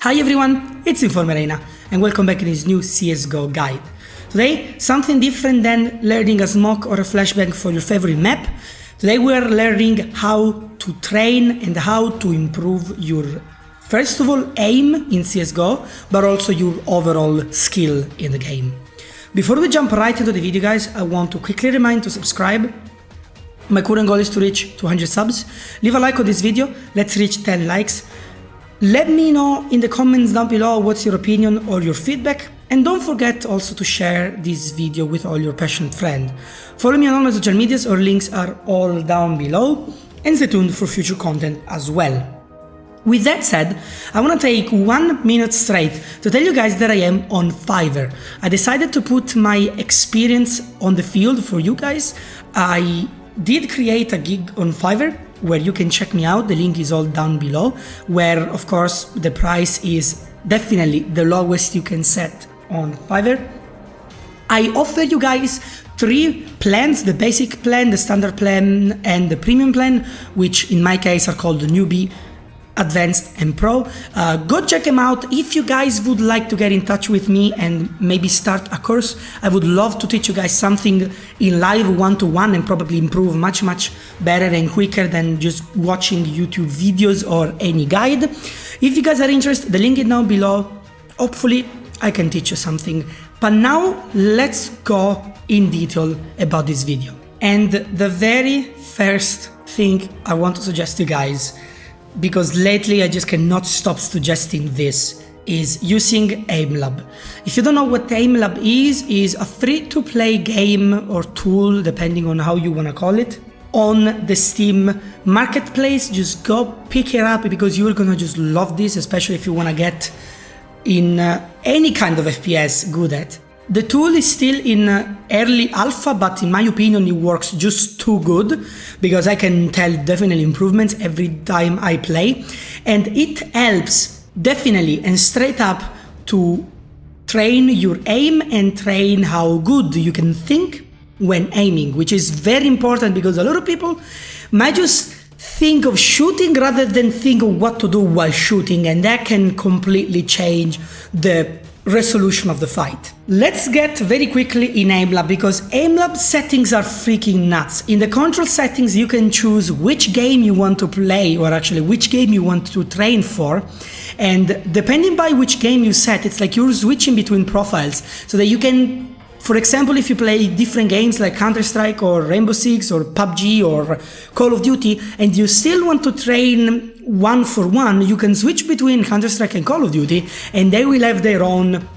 Hi everyone, it's InformerHyena and welcome back to this new CSGO guide. Today, something different than learning a smoke or a flashbang for your favorite map. Today we are learning how to train and how to improve your, first of all, aim in CSGO, but also your overall skill in the game. Before we jump right into the video guys, I want to quickly remind to subscribe. My current goal is to reach 200 subs. Leave a like on this video, let's reach 10 likes. Let me know in the comments down below what's your opinion or your feedback, and don't forget also to share this video with all your passionate friends. Follow me on all my social medias, or links are all down below, and stay tuned for future content as well. With that said, I want to take 1 minute straight to tell you guys that I am on Fiverr. I decided to put my experience on the field for you guys. I did create a gig on Fiverr where you can check me out. The link is all down below, where of course the price is definitely the lowest you can set on Fiverr. I offer you guys 3 plans: the basic plan, the standard plan, and the premium plan, which in my case are called the newbie, advanced, and pro. Go check them out. If you guys would like to get in touch with me and maybe start a course, I would love to teach you guys something in live one-to-one and probably improve much better and quicker than just watching YouTube videos or any guide. If you guys are interested, the link is down below. Hopefully I can teach you something. But now let's go in detail about this video. And the very first thing I want to suggest to you guys, because lately I just cannot stop suggesting this, is using AimLab. If you don't know what AimLab is a free-to-play game or tool, depending on how you want to call it, on the Steam marketplace. Just go pick it up because you're gonna just love this, especially if you want to get in any kind of FPS good at. The tool is still in early alpha, but in my opinion it works just too good, because I can tell definitely improvements every time I play, and it helps definitely and straight up to train your aim and train how good you can think when aiming, which is very important because a lot of people might just think of shooting rather than think of what to do while shooting, and that can completely change the resolution of the fight. Let's get very quickly in AimLab, because AimLab settings are freaking nuts. In the control settings you can choose which game you want to play, or actually which game you want to train for, and depending by which game you set, it's like you're switching between profiles, so that you can, for example, if you play different games like Counter-Strike or Rainbow Six or PUBG or Call of Duty, and you still want to train 1-for-1, you can switch between Counter-Strike and Call of Duty, and they will have their own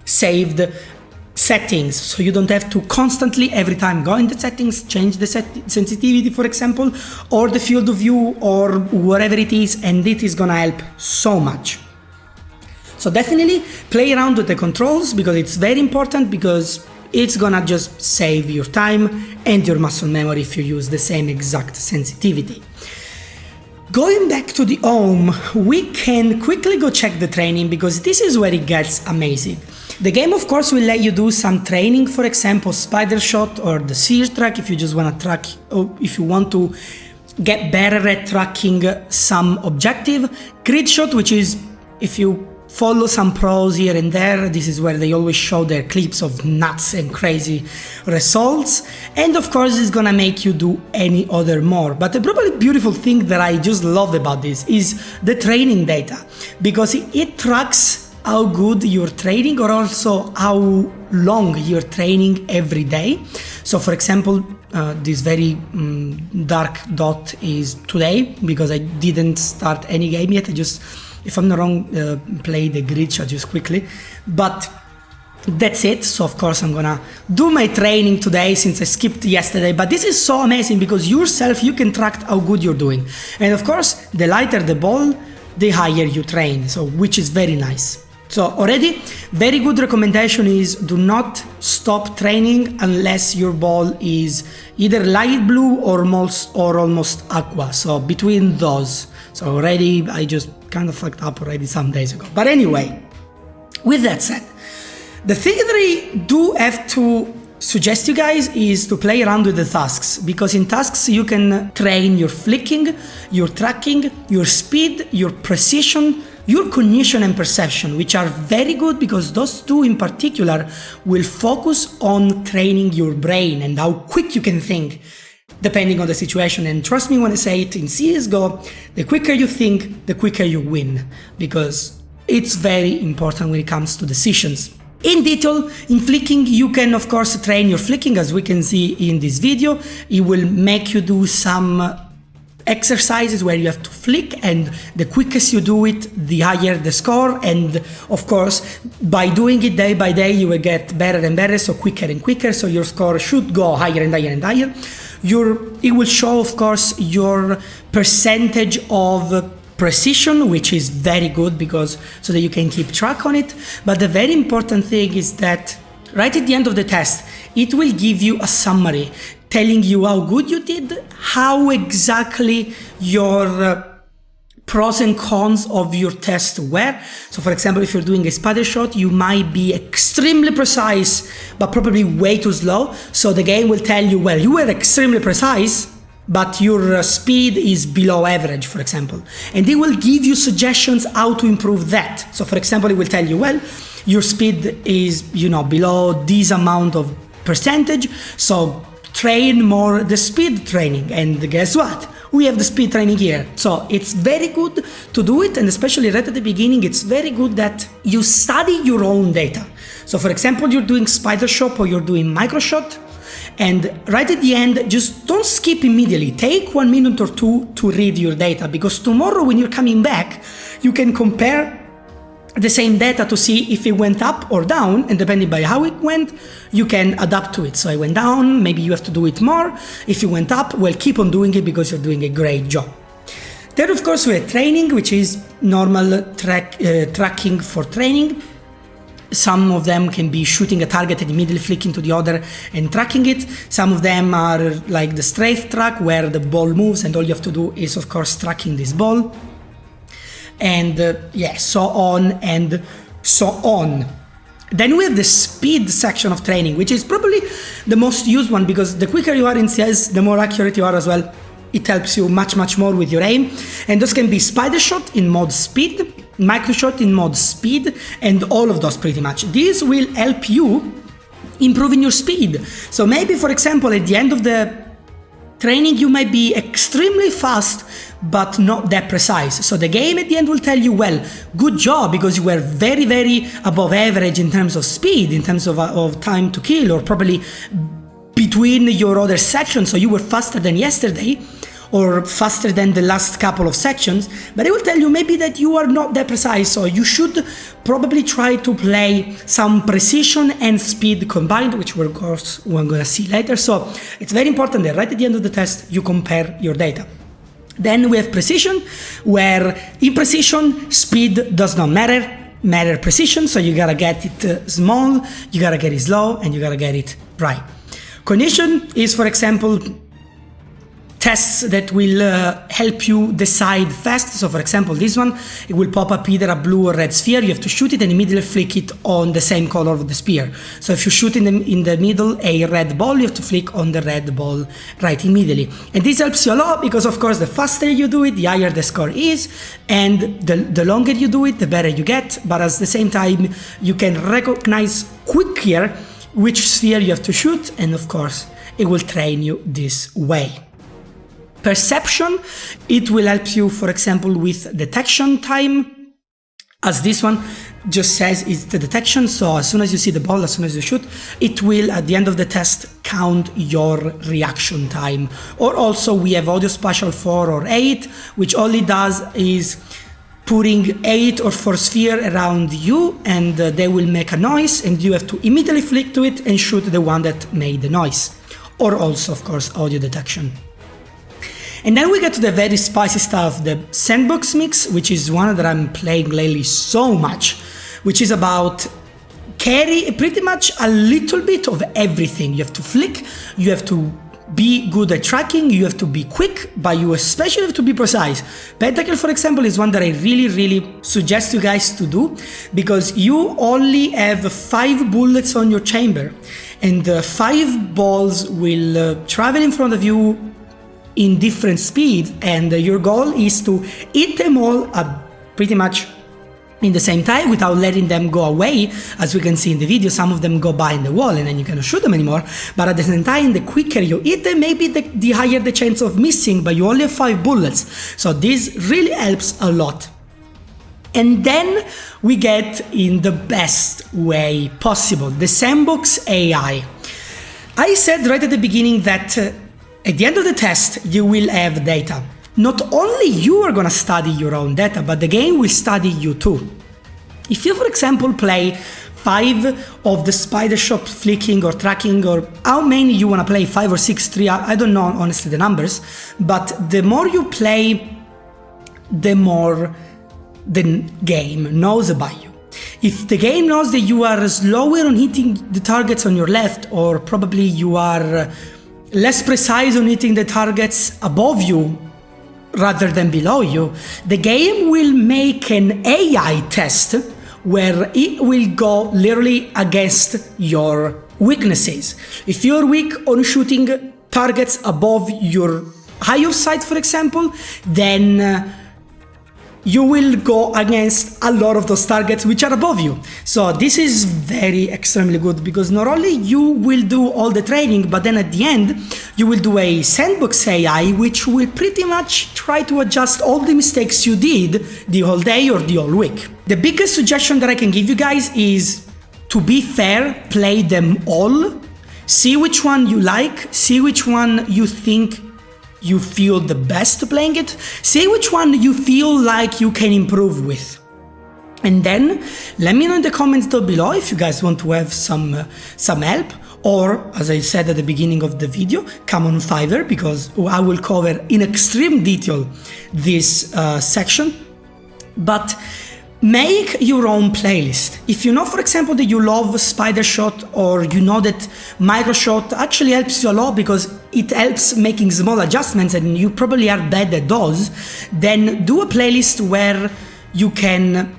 saved settings, so you don't have to constantly every time go in the settings, change the sensitivity, for example, or the field of view, or whatever it is, and it is gonna help so much. So definitely play around with the controls, because it's very important, because it's gonna just save your time and your muscle memory if you use the same exact sensitivity. Going back to the home, we can quickly go check the training, because this is where it gets amazing. The game of course will let you do some training, for example spider shot or the sphere track, if you just want to track, or if you want to get better at tracking some objective. Grid shot, which is if you follow some pros here and there, this is where they always show their clips of nuts and crazy results, and of course it's gonna make you do any other more. But the probably beautiful thing that I just love about this is the training data, because it tracks how good you're training, or also how long you're training every day. So for example, this very dark dot is today, because I didn't start any game yet. I just, if I'm not wrong, play the grid shot just quickly, but that's it. So of course I'm gonna do my training today since I skipped yesterday. But this is so amazing, because yourself you can track how good you're doing, and of course the lighter the ball, the higher you train, so which is very nice. So already very good recommendation is do not stop training unless your ball is either light blue or almost aqua, so between those. So already I just kind of fucked up already some days ago. But anyway, with that said, the thing that I do have to suggest you guys is to play around with the tasks, because in tasks you can train your flicking, your tracking, your speed, your precision, your cognition and perception, which are very good because those two in particular will focus on training your brain and how quick you can think depending on the situation. And trust me when I say it, in CSGO, the quicker you think, the quicker you win, because it's very important when it comes to decisions. In detail, in flicking, you can of course train your flicking, as we can see in this video. It will make you do some exercises where you have to flick, and the quickest you do it, the higher the score. And of course, by doing it day by day, you will get better and better, so quicker and quicker, so your score should go higher and higher and higher. It will show, of course, your percentage of precision, which is very good because so that you can keep track on it. But the very important thing is that right at the end of the test, it will give you a summary telling you how good you did, how exactly your pros and cons of your test were. So for example, if you're doing a spider shot, you might be extremely precise, but probably way too slow. So the game will tell you, well, you were extremely precise, but your speed is below average, for example. And they will give you suggestions how to improve that. So for example, it will tell you, well, your speed is, below this amount of percentage, so train more the speed training. And guess what? We have the speed training here. So it's very good to do it, and especially right at the beginning, it's very good that you study your own data. So for example, you're doing spider shot or you're doing micro shot, and right at the end, just don't skip immediately. Take 1 minute or two to read your data, because tomorrow when you're coming back, you can compare the same data to see if it went up or down, and depending by how it went, you can adapt to it. So it went down, maybe you have to do it more. If you went up, well, keep on doing it because you're doing a great job. Then of course we have training, which is normal tracking for training. Some of them can be shooting a target and immediately flicking to the other and tracking it. Some of them are like the strafe track, where the ball moves and all you have to do is of course tracking this ball. And so on and so on. Then we have the speed section of training, which is probably the most used one, because the quicker you are in CS, the more accurate you are as well. It helps you much more with your aim. And those can be spider shot in mode speed, micro shot in mode speed, and all of those pretty much. These will help you improving your speed. So maybe, for example, at the end of the training, you might be extremely fast, but not that precise. So the game at the end will tell you, well, good job, because you were very, very above average in terms of speed, in terms of time to kill, or probably between your other sections. So you were faster than yesterday, or faster than the last couple of sections, but it will tell you maybe that you are not that precise, so you should probably try to play some precision and speed combined, which we're gonna see later. So it's very important that right at the end of the test, you compare your data. Then we have precision, where in precision, speed does not matter precision, so you gotta get it small, you gotta get it slow, and you gotta get it right. Cognition is, for example, tests that will help you decide fast. So for example, this one, it will pop up either a blue or red sphere. You have to shoot it and immediately flick it on the same color of the sphere. So if you shoot in the middle a red ball, you have to flick on the red ball right immediately. And this helps you a lot because, of course, the faster you do it, the higher the score is, and the longer you do it, the better you get. But at the same time, you can recognize quicker which sphere you have to shoot, and of course, it will train you this way. Perception, it will help you, for example, with detection time, as this one just says it's the detection. So as soon as you see the ball, as soon as you shoot, it will, at the end of the test, count your reaction time. Or also we have audio spatial 4 or 8, which all it does is putting 8 or 4 sphere around you, and they will make a noise, and you have to immediately flick to it and shoot the one that made the noise. Or also, of course, audio detection. And then we get to the very spicy stuff, the sandbox mix, which is one that I'm playing lately so much, which is about carry pretty much a little bit of everything. You have to flick, you have to be good at tracking, you have to be quick, but you especially have to be precise. Pentakill, for example, is one that I really suggest you guys to do, because you only have 5 bullets on your chamber, and 5 balls will travel in front of you in different speed, and your goal is to hit them all at pretty much in the same time without letting them go away. As we can see in the video, some of them go behind the wall and then you cannot shoot them anymore, but at the same time, the quicker you hit them, maybe the higher the chance of missing, but you only have 5 bullets, so this really helps a lot. And then we get in the best way possible, the sandbox AI. I said right at the beginning that at the end of the test you will have data. Not only you are gonna study your own data, but the game will study you too. If you, for example, play 5 of the spider shot flicking or tracking, or how many you wanna play, 5 or 6, 3, I don't know honestly the numbers, but the more you play, the more the game knows about you. If the game knows that you are slower on hitting the targets on your left, or probably you are less precise on hitting the targets above you rather than below you, the game will make an AI test where it will go literally against your weaknesses. If you're weak on shooting targets above your eye of sight, for example, then you will go against a lot of those targets which are above you. So this is very extremely good, because not only you will do all the training, but then at the end you will do a sandbox AI which will pretty much try to adjust all the mistakes you did the whole day or the whole week. The biggest suggestion that I can give you guys is, to be fair, play them all, see which one you like, see which one you think you feel the best playing it, see which one you feel like you can improve with. And then let me know in the comments down below if you guys want to have some help, or as I said at the beginning of the video, come on Fiverr, because I will cover in extreme detail this section. But make your own playlist. If you know, for example, that you love spider shot, or you know that micro shot actually helps you a lot because it helps making small adjustments and you probably are bad at those, then do a playlist where you can,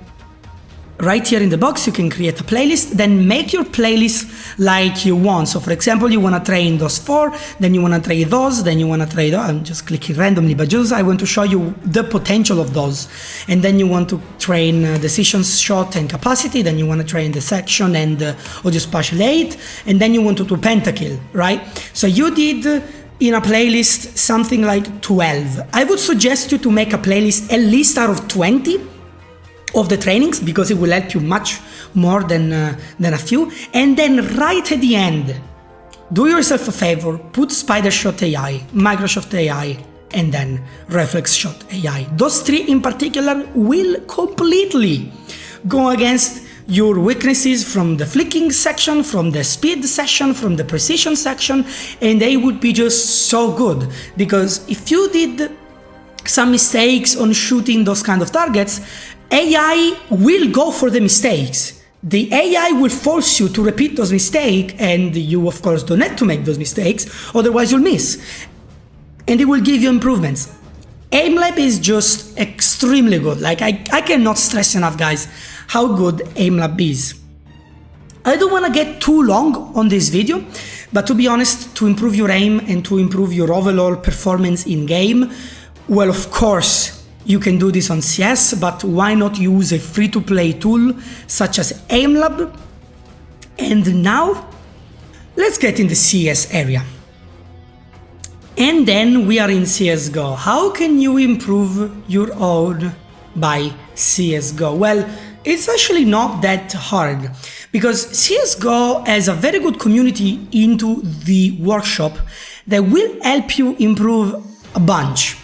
right here in the box, you can create a playlist, then make your playlist like you want. So for example, you want to train those 4, then you want to train those, then you want to train those. I'm just clicking randomly, but just I want to show you the potential of those. And then you want to train decision shot and capacity, then you want to train the section and audio spatial 8, and then you want to do pentakill, right? So you did in a playlist something like 12. I would suggest you to make a playlist at least out of 20 of the trainings, because it will help you much more than a few. And then right at the end, do yourself a favor, put spider shot AI, micro shot AI, and then reflex shot AI. Those 3 in particular will completely go against your weaknesses from the flicking section, from the speed section, from the precision section, and they would be just so good. Because if you did some mistakes on shooting those kind of targets, AI will go for the mistakes. The AI will force you to repeat those mistakes, and you of course don't have to make those mistakes, otherwise you'll miss. And it will give you improvements. AimLab is just extremely good. Like I cannot stress enough, guys, how good AimLab is. I don't want to get too long on this video, but to be honest, to improve your aim and to improve your overall performance in game, well, of course, you can do this on CS, but why not use a free-to-play tool such as AimLab? And now, let's get in the CS area. And then we are in CSGO. How can you improve your own by CSGO? Well, it's actually not that hard, because CSGO has a very good community into the workshop that will help you improve a bunch.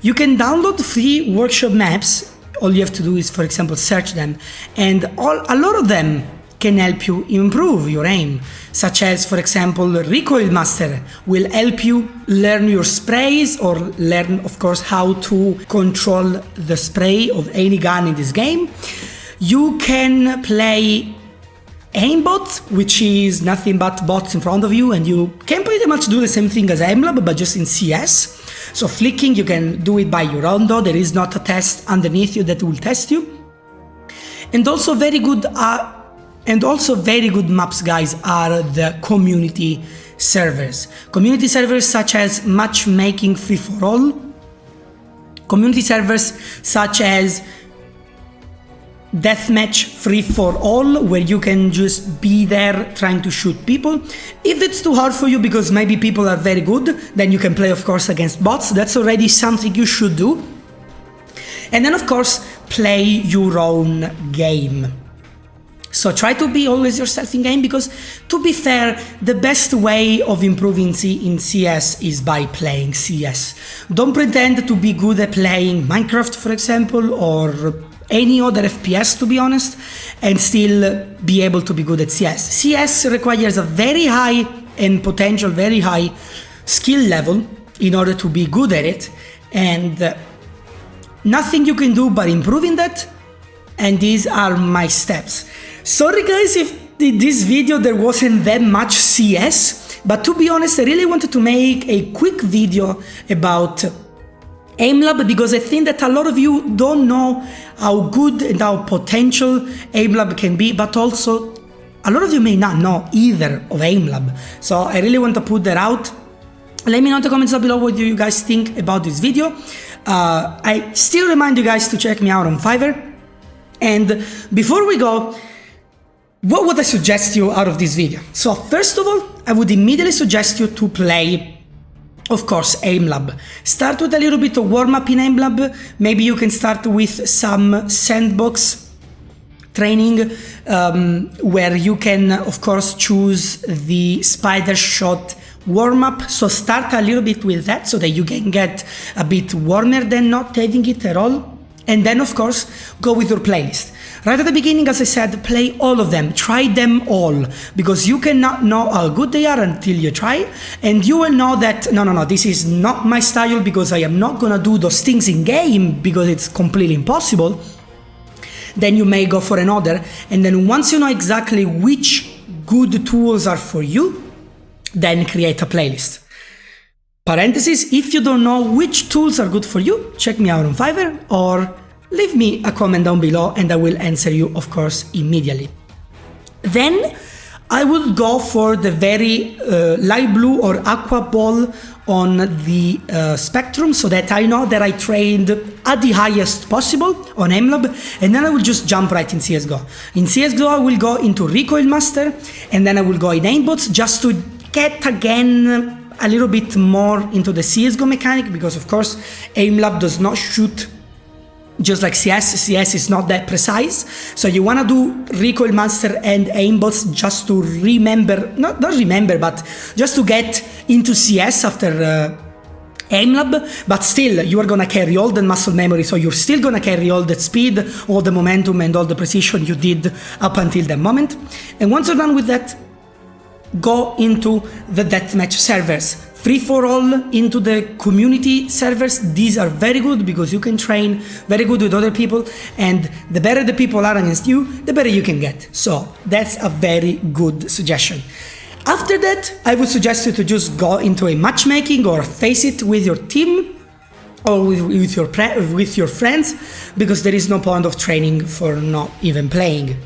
You can download free workshop maps. All you have to do is, for example, search them, and a lot of them can help you improve your aim, such as, for example, Recoil Master will help you learn your sprays, or learn, of course, how to control the spray of any gun in this game. You can play aimbot, which is nothing but bots in front of you, and you can pretty much do the same thing as AimLab, but just in CS. So flicking, you can do it by your own, though there is not a test underneath you that will test you. And also very good maps, guys, are the community servers. Community servers such as matchmaking free for all. Community servers such as deathmatch free for all, where you can just be there trying to shoot people. If it's too hard for you because maybe people are very good, then you can play of course against bots. That's already something you should do. And then of course play your own game. So try to be always yourself in game, because to be fair, the best way of improving in CS is by playing CS. Don't pretend to be good at playing Minecraft, for example, or any other FPS, to be honest, and still be able to be good at CS. CS requires a very high and potential very high skill level in order to be good at it, and nothing you can do but improving that. And these are my steps. Sorry guys if in this video there wasn't that much CS, but to be honest I really wanted to make a quick video about AimLab, because I think that a lot of you don't know how good and how potential AimLab can be, but also a lot of you may not know either of AimLab. So I really want to put that out. Let me know in the comments down below what you guys think about this video. I still remind you guys to check me out on Fiverr. And before we go, what would I suggest you out of this video? So first of all, I would immediately suggest you to play, of course, AimLab. Start with a little bit of warm-up in AimLab. Maybe you can start with some sandbox training, where you can, of course, choose the spider shot warm-up. So start a little bit with that so that you can get a bit warmer than not having it at all. And then, of course, go with your playlist. Right at the beginning, as I said, play all of them, try them all, because you cannot know how good they are until you try, and you will know that, no, this is not my style, because I am not gonna do those things in game, because it's completely impossible. Then you may go for another, and then once you know exactly which good tools are for you, then create a playlist. Parenthesis, if you don't know which tools are good for you, check me out on Fiverr or leave me a comment down below and I will answer you, of course, immediately. Then I will go for the very light blue or aqua ball on the spectrum, so that I know that I trained at the highest possible on AimLab, and then I will just jump right in CSGO. In CSGO I will go into Recoil Master, and then I will go in aimbots just to get again a little bit more into the CSGO mechanic, because of course AimLab does not shoot just like CS. CS is not that precise, so you want to do Recoil Master and aimbots just to remember, not remember, but just to get into CS after AimLab, but still you are gonna carry all the muscle memory, so you're still gonna carry all the speed, all the momentum and all the precision you did up until that moment. And once you're done with that, go into the deathmatch servers, free for all, into the community servers. These are very good because you can train very good with other people, and the better the people are against you, the better you can get. So that's a very good suggestion. After that, I would suggest you to just go into a matchmaking or face it with your team or with your friends, because there is no point of training for not even playing.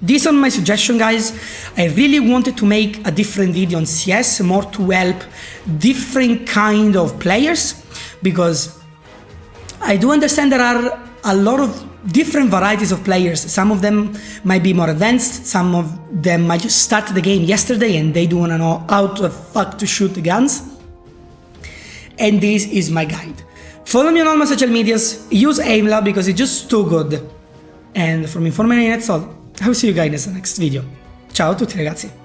These are my suggestions, guys. I really wanted to make a different video on CS, more to help different kind of players, because I do understand there are a lot of different varieties of players. Some of them might be more advanced, some of them might just start the game yesterday and they do want to know how the fuck to shoot the guns. And this is my guide. Follow me on all my social medias, use AimLab because it's just too good. And from InformerHyena that's all. I will see you guys in the next video. Ciao a tutti ragazzi.